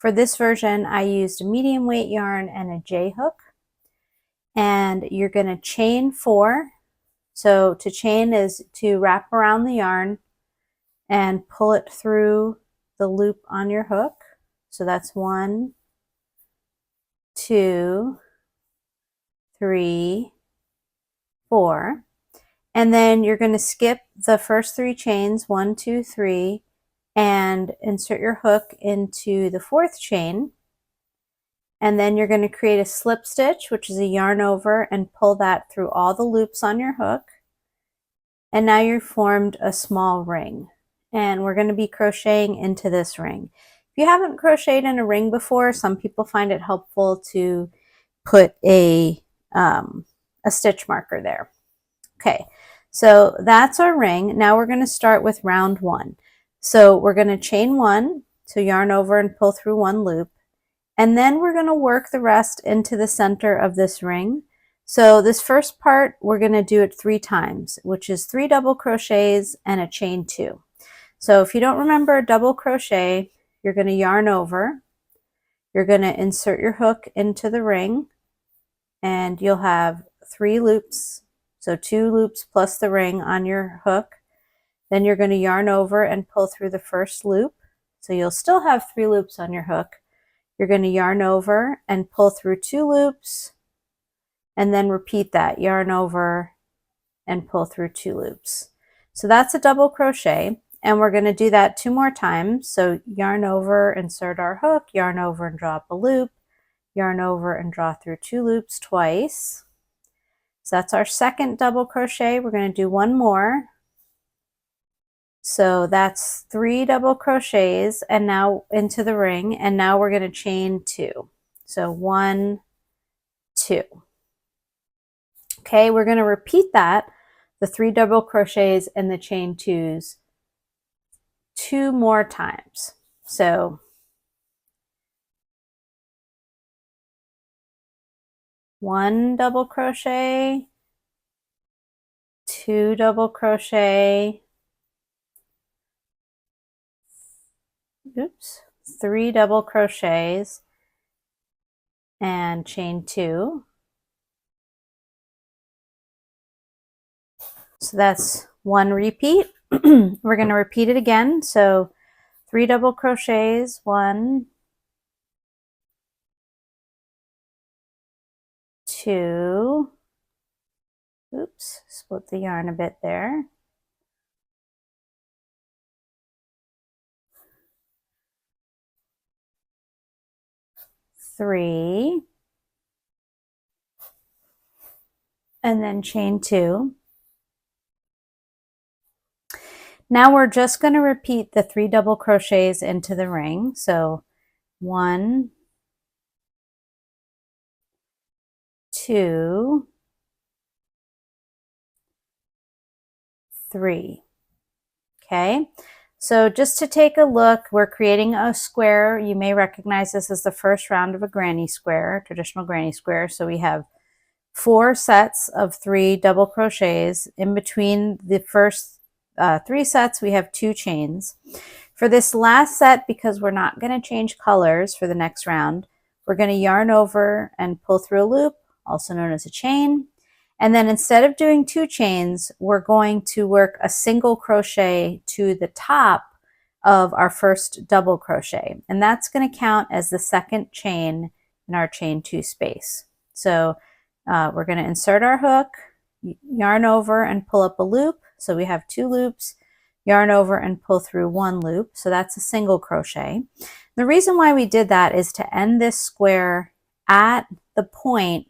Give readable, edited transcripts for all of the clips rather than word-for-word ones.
For this version, I used a medium weight yarn and a J hook. And you're going to chain 4. So to chain is to wrap around the yarn and pull it through the loop on your hook. So that's 1, 2, 3, 4. And then you're going to skip the first 3 chains, 1, 2, 3, and insert your hook into the 4th chain. And then you're going to create a slip stitch, which is a yarn over, and pull that through all the loops on your hook. And now you've formed a small ring. And we're going to be crocheting into this ring. If you haven't crocheted in a ring before, some people find it helpful to put a stitch marker there. Okay, so that's our ring. Now we're going to start with round 1. So we're going to chain 1, so yarn over and pull through 1 loop. And then we're going to work the rest into the center of this ring. So this first part, we're going to do it 3 times, which is 3 double crochets and a chain 2. So if you don't remember a double crochet, you're going to yarn over. You're going to insert your hook into the ring, and you'll have 3 loops. So 2 loops plus the ring on your hook. Then you're going to yarn over and pull through the first loop. So you'll still have 3 loops on your hook. You're going to yarn over and pull through 2 loops, and then repeat that, yarn over and pull through 2 loops. So that's a double crochet, and we're going to do that 2 more times. So yarn over, insert our hook, yarn over and draw up a loop, yarn over and draw through 2 loops twice. So that's our second double crochet. We're going to do 1 more. So that's 3 double crochets and now into the ring, and now we're going to chain 2. So 1, 2. Okay, we're going to repeat that, the 3 double crochets and the chain 2s 2 more times. So one double crochet, 2 double crochet, 3 double crochets and chain 2. So that's 1 repeat. We're going to repeat it again. So 3 double crochets, 1, 2, split the yarn a bit there. 3, and then chain 2. Now we're just going to repeat the 3 double crochets into the ring. So 1, 2, 3. Okay, so just to take a look, we're creating a square. You may recognize this as the first round of a granny square, traditional granny square. So we have 4 sets of 3 double crochets. In between the first 3 sets, we have 2 chains. For this last set, because we're not going to change colors for the next round, we're going to yarn over and pull through a loop, also known as a chain. And then instead of doing 2 chains, we're going to work a single crochet to the top of our first double crochet. And that's going to count as the second chain in our chain 2 space. So we're going to insert our hook, yarn over and pull up a loop. So we have 2 loops, yarn over and pull through 1 loop. So that's a single crochet. The reason why we did that is to end this square at the point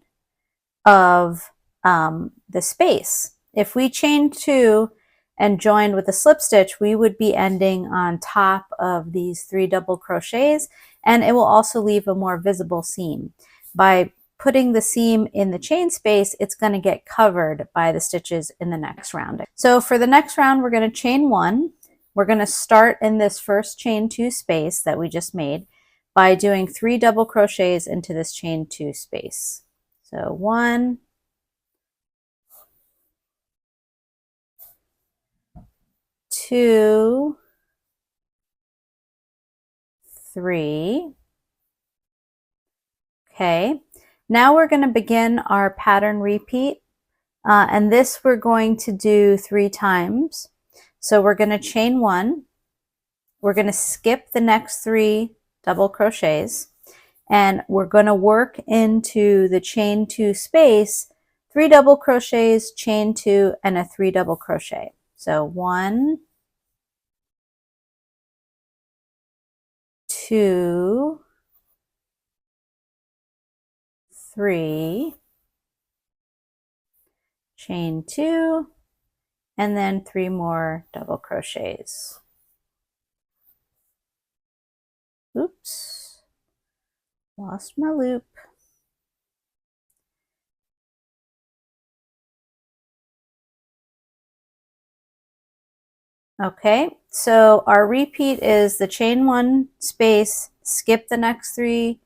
of the space. If we chained 2 and joined with a slip stitch, we would be ending on top of these 3 double crochets, and it will also leave a more visible seam. By putting the seam in the chain space, it's going to get covered by the stitches in the next round. So for the next round, we're going to chain 1. We're going to start in this first chain 2 space that we just made by doing 3 double crochets into this chain 2 space. So 1, 2, 3, Okay, now we're going to begin our pattern repeat, and this we're going to do 3 times. So we're going to chain 1, we're going to skip the next 3 double crochets, and we're going to work into the chain 2 space, 3 double crochets, chain 2, and a 3 double crochet. So 1, 2, 3, chain 2, and then 3 more double crochets. Oops, lost my loop. Okay, so our repeat is the chain 1 space, skip the next 3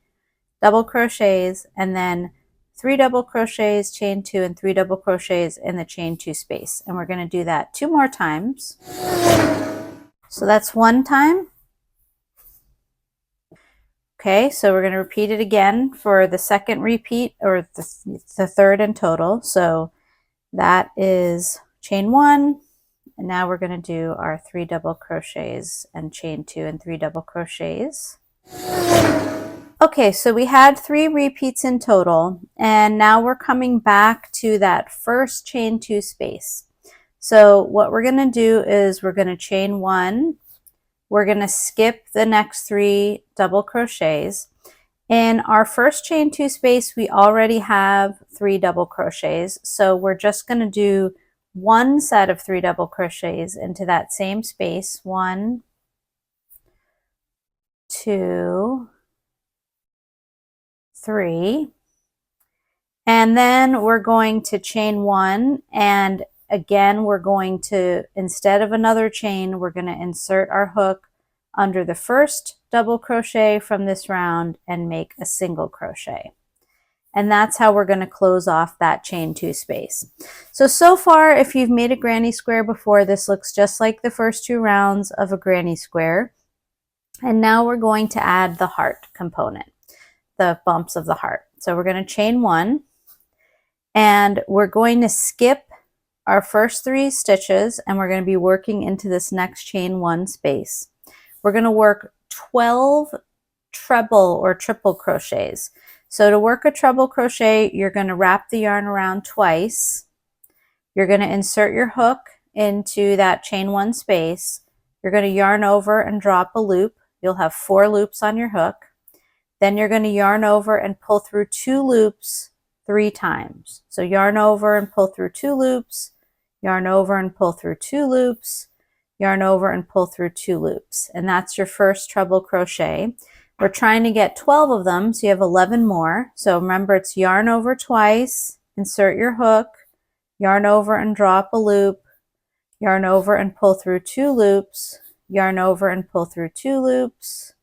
double crochets, and then 3 double crochets, chain 2, and 3 double crochets in the chain 2 space. And we're going to do that 2 more times. So that's 1 time. Okay, so we're going to repeat it again for the second repeat, or the third in total. So that is chain 1, and now we're going to do our 3 double crochets and chain 2 and 3 double crochets. Okay, so we had 3 repeats in total, and now we're coming back to that first chain 2 space. So what we're going to do is we're going to chain 1, we're going to skip the next 3 double crochets. In our first chain 2 space, we already have 3 double crochets, so we're just going to do 1 set of 3 double crochets into that same space. 1, 2, 3, and then we're going to chain 1, and again we're going to, instead of another chain, we're going to insert our hook under the first double crochet from this round and make a single crochet. And that's how we're going to close off that chain 2 space. So far, if you've made a granny square before, this looks just like the first 2 rounds of a granny square. And now we're going to add the heart component, the bumps of the heart. So we're going to chain 1, and we're going to skip our first 3 stitches, and we're going to be working into this next chain 1 space. We're going to work 12 treble or triple crochets. So to work a treble crochet, you're going to wrap the yarn around twice. You're going to insert your hook into that chain 1 space. You're going to yarn over and drop a loop. You'll have 4 loops on your hook. Then you're going to yarn over and pull through 2 loops 3 times. So yarn over and pull through 2 loops, yarn over and pull through 2 loops, yarn over and pull through 2 loops. And that's your first treble crochet. We're trying to get 12 of them, so you have 11 more. So remember, it's yarn over twice, insert your hook, yarn over and drop a loop, yarn over and pull through 2 loops, yarn over and pull through 2 loops,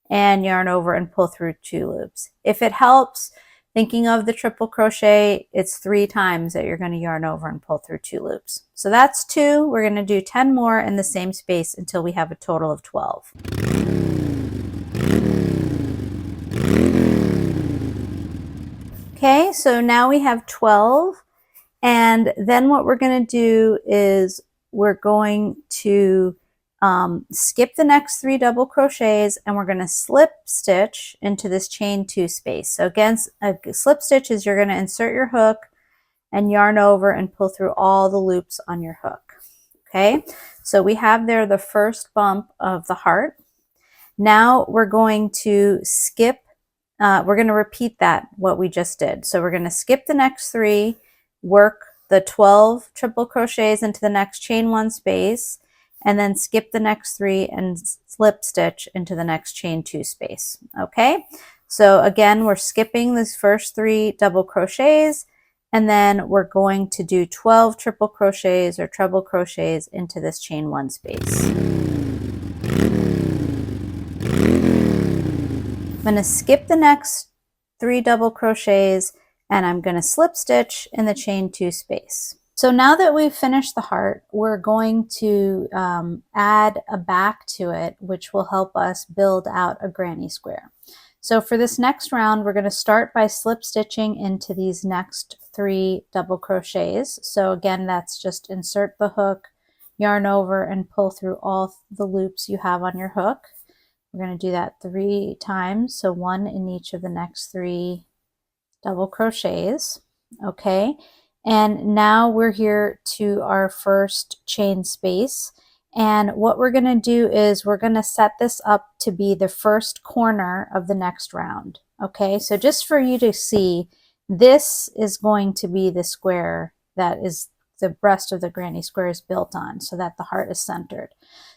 and yarn over and pull through 2 loops. If it helps, thinking of the triple crochet, it's 3 times that you're going to yarn over and pull through 2 loops. So that's 2. We're going to do 10 more in the same space until we have a total of 12. Okay, so now we have 12, and then what we're going to do is we're going to skip the next 3 double crochets, and we're going to slip stitch into this chain 2 space. So again, a slip stitch is you're going to insert your hook and yarn over and pull through all the loops on your hook. Okay, so we have there the first bump of the heart. Now we're going to skip, we're going to repeat that, what we just did. So we're going to skip the next 3, work the 12 triple crochets into the next chain 1 space, and then skip the next 3 and slip stitch into the next chain 2 space. Okay, so again, we're skipping these first 3 double crochets, and then we're going to do 12 triple crochets or treble crochets into this chain 1 space. I'm going to skip the next 3 double crochets, and I'm going to slip stitch in the chain 2 space. So now that we've finished the heart, we're going to add a back to it, which will help us build out a granny square. So for this next round, we're going to start by slip stitching into these next 3 double crochets. So again, that's just insert the hook, yarn over, and pull through all the loops you have on your hook. We're going to do that 3 times, so 1 in each of the next 3 double crochets. Okay, and now we're here to our first chain space. And what we're going to do is we're going to set this up to be the first corner of the next round. Okay, so just for you to see, this is going to be the square that is the breast of the granny square is built on, so that the heart is centered.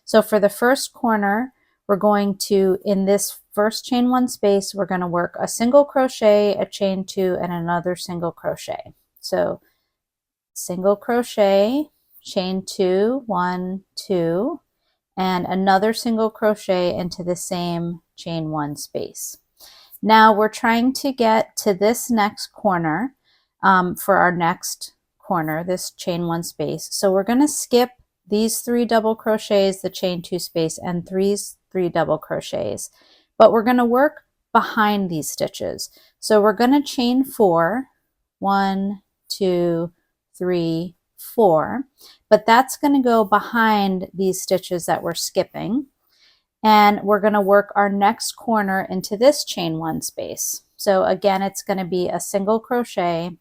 So for the first corner, we're going to, in this first chain 1 space, we're going to work a single crochet, a chain 2, and another single crochet. So single crochet, chain 2, 1, 2, and another single crochet into the same chain 1 space. Now we're trying to get to this next corner for our next corner, this chain 1 space. So we're going to skip these 3 double crochets, the chain 2 space, and 3 double crochets, but we're going to work behind these stitches. So we're going to chain 4, 1, 2, 3, 4, but that's going to go behind these stitches that we're skipping. And we're going to work our next corner into this chain 1 space. So again, it's going to be a single crochet,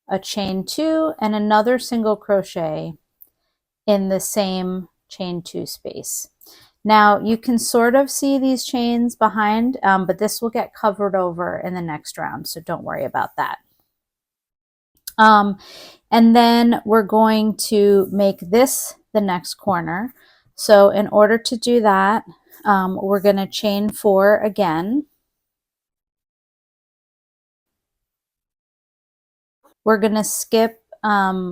a chain 2, and another single crochet in the same chain 2 space. Now you can sort of see these chains behind, but this will get covered over in the next round, so don't worry about that. And then we're going to make this the next corner. So in order to do that, we're going to chain 4 again. We're going to skip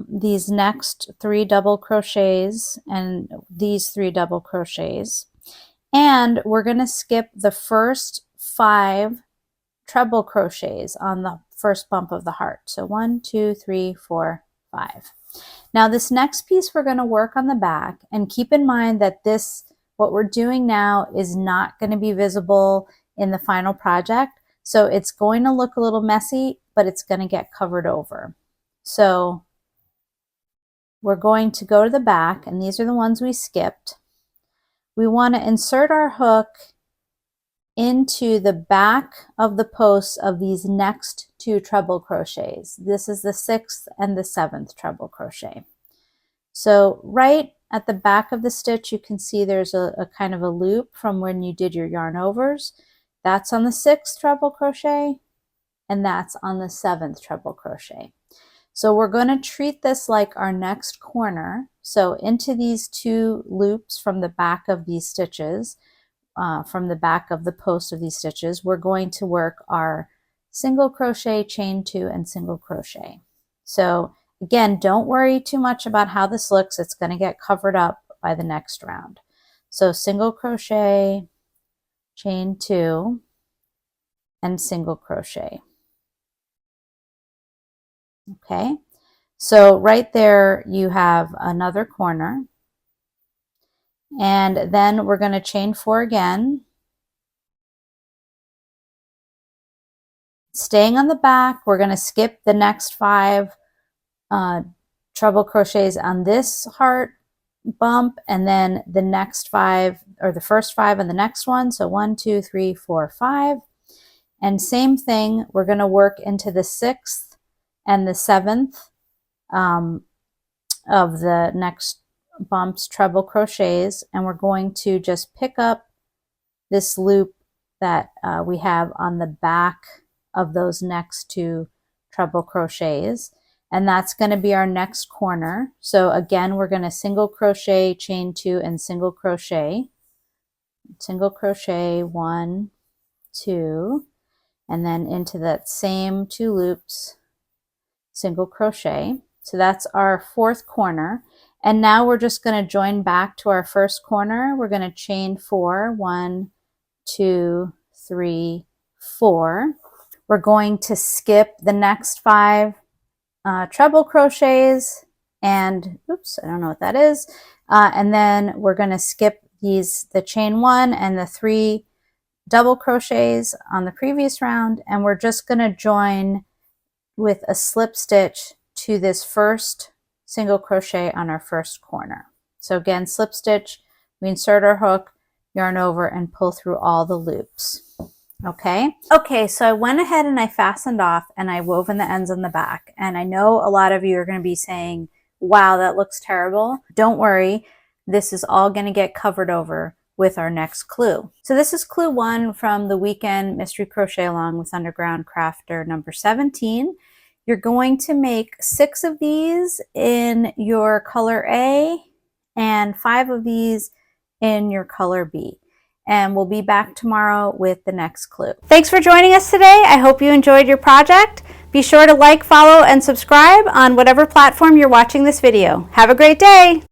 these next 3 double crochets and these 3 double crochets. And we're going to skip the first 5 treble crochets on the first bump of the heart. So 1, 2, 3, 4, 5. Now this next piece we're going to work on the back, and keep in mind that what we're doing now is not going to be visible in the final project. So it's going to look a little messy, but it's going to get covered over. So we're going to go to the back, and these are the ones we skipped. We want to insert our hook into the back of the posts of these next 2 treble crochets. This is the 6th and the 7th treble crochet. So right at the back of the stitch, you can see there's a kind of a loop from when you did your yarn overs. That's on the 6th treble crochet, and that's on the 7th treble crochet. So we're going to treat this like our next corner. So into these 2 loops from the back of these stitches, from the back of the post of these stitches, we're going to work our single crochet, chain 2, and single crochet. So again, don't worry too much about how this looks. It's going to get covered up by the next round. So single crochet, chain 2, and single crochet. Okay, so right there you have another corner. And then we're going to chain 4 again. Staying on the back, we're going to skip the next 5 treble crochets on this heart bump, and then the next 5, or the first 5 on the next one. So 1, 2, 3, 4, 5. And same thing, we're going to work into the 6th and the 7th of the next bumps treble crochets, and we're going to just pick up this loop that we have on the back of those next 2 treble crochets, and that's going to be our next corner. So again, we're going to single crochet, chain 2, and single crochet, 1, 2, and then into that same 2 loops, single crochet. So that's our 4th corner. And now we're just going to join back to our first corner. We're going to chain 4, 1, 2, 3, 4. We're going to skip the next 5 treble crochets, and oops, I don't know what that is. And then we're going to skip the chain 1 and the 3 double crochets on the previous round, and we're just going to join with a slip stitch to this first single crochet on our first corner. So again, slip stitch, we insert our hook, yarn over, and pull through all the loops. Okay, so I went ahead and I fastened off and I woven the ends on the back. And I know a lot of you are going to be saying, wow, that looks terrible. Don't worry, this is all going to get covered over with our next clue. So this is clue 1 from the weekend mystery crochet along with Underground Crafter number 17. You're going to make 6 of these in your color A and 5 of these in your color B. And we'll be back tomorrow with the next clue. Thanks for joining us today. I hope you enjoyed your project. Be sure to like, follow, and subscribe on whatever platform you're watching this video. Have a great day.